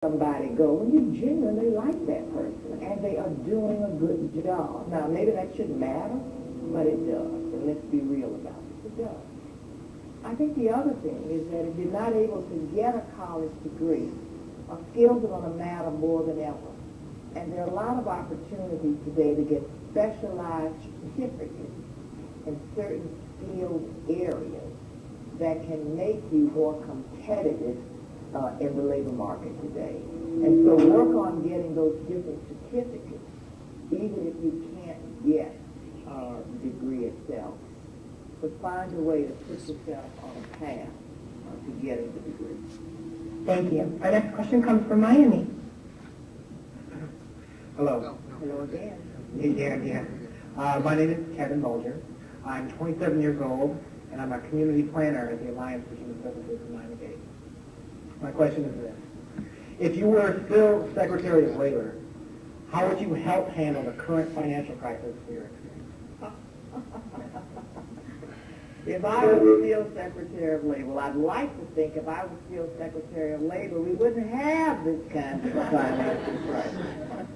somebody go when you genuinely like that person and they are doing a good job. Now, maybe that shouldn't matter, but it does. And let's be real about it. It does. I think the other thing is that if you're not able to get a college degree, skills are going to matter more than ever. And there are a lot of opportunities today to get specialized certificates in certain skilled areas that can make you more competitive in the labor market today. And so work on getting those different certificates, even if you can't get the degree itself. But find a way to put yourself on a path to getting the degree. Thank you. Our next question comes from Miami. Hello. Hello again. Yeah. My name is Kevin Bulger. I'm 27 years old, and I'm a community planner at the Alliance for Human Services in Miami-Dade. My question is this. If you were still Secretary of Labor, how would you help handle the current financial crisis we are experiencing? If I was still Secretary of Labor, well, I'd like to think if I was still Secretary of Labor, we wouldn't have this kind of financial crisis.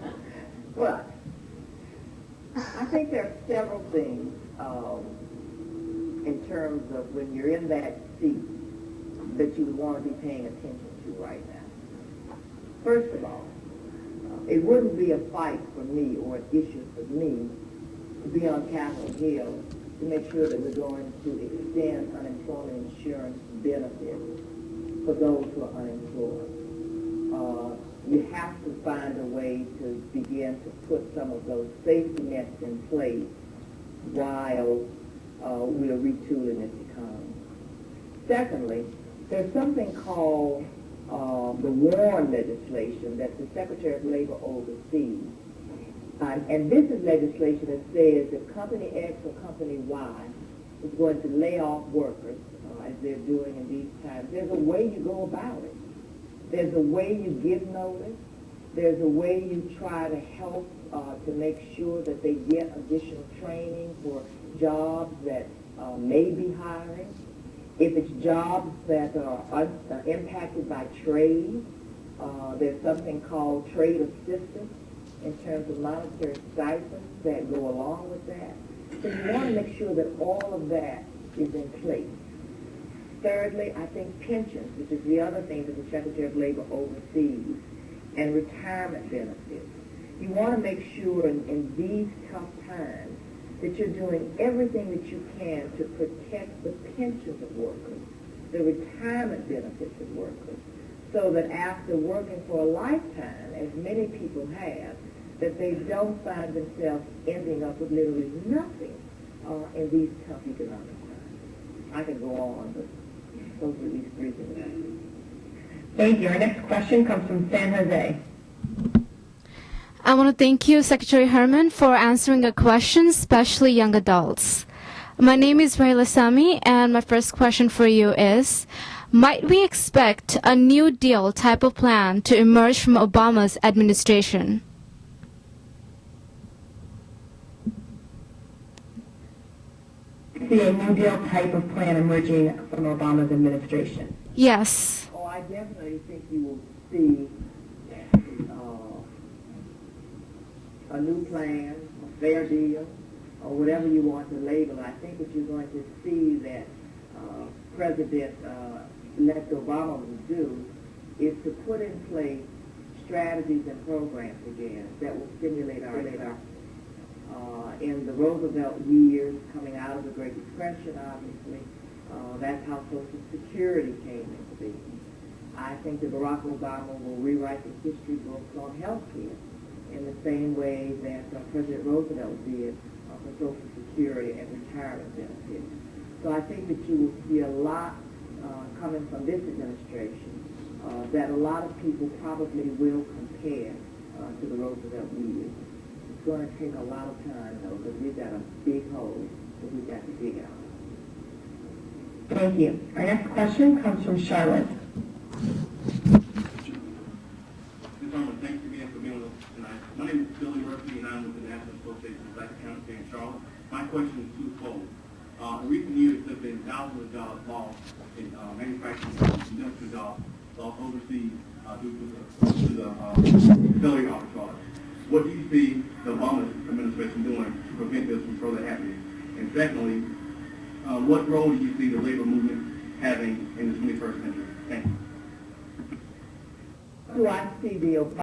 But I think there are several things in terms of when you're in that seat that you would want to be paying attention to right now. First of all, it wouldn't be a fight for me or an issue for me to be on Capitol Hill to make sure that we're going to extend unemployment insurance benefits for those who are unemployed. You have to find a way to begin to put some of those safety nets in place while we're retooling this economy. Secondly, there's something called the WARN legislation that the Secretary of Labor oversees. And this is legislation that says if Company X or Company Y is going to lay off workers, as they're doing in these times, there's a way you go about it. There's a way you give notice. There's a way you try to help to make sure that they get additional training for jobs that may be hiring. If it's jobs that are impacted by trade, there's something called trade assistance in terms of monetary stipends that go along with that. So you want to make sure that all of that is in place. Thirdly, I think pensions, which is the other thing that the Secretary of Labor oversees, and retirement benefits. You want to make sure in these tough times that you're doing everything that you can to protect the pensions of workers, the retirement benefits of workers, so that after working for a lifetime, as many people have, that they don't find themselves ending up with literally nothing in these tough economic times. I could go on, but those are these three things. Thank you. Our next question comes from San Jose. I want to thank you, Secretary Herman, for answering our questions, especially young adults. My name is Rahila Sami, and my first question for you is, might we expect a New Deal type of plan to emerge from Obama's administration? See a New Deal type of plan emerging from Obama's administration? Yes. Oh, I definitely think you will see a new plan, a fair deal, or whatever you want to label it. I think that you're going to see that President-elect Obama will do is to put in place strategies and programs again that will stimulate our in the Roosevelt years, coming out of the Great Depression, obviously, that's how Social Security came into being. I think that Barack Obama will rewrite the history books on health care in the same way that President Roosevelt did for Social Security and retirement benefits. So I think that you will see a lot coming from this administration that a lot of people probably will compare to the Roosevelt years. It's going to take a lot of time, though, because we've got a big hole that we've got to dig out. Thank you. Our next question comes from Charlotte. Thanks again for being with us tonight. My name is Billy Murphy, and I'm with the National Association of Black Accountants here in Charlotte. My question is twofold. In recent years, there have been thousands of jobs lost in manufacturing, industrial jobs lost overseas due to the salary arbitrage. What do you see the Obama administration doing to prevent this from further happening? And secondly, what role do you see the labor movement having in the 21st century? Thank you. Do I see the Obama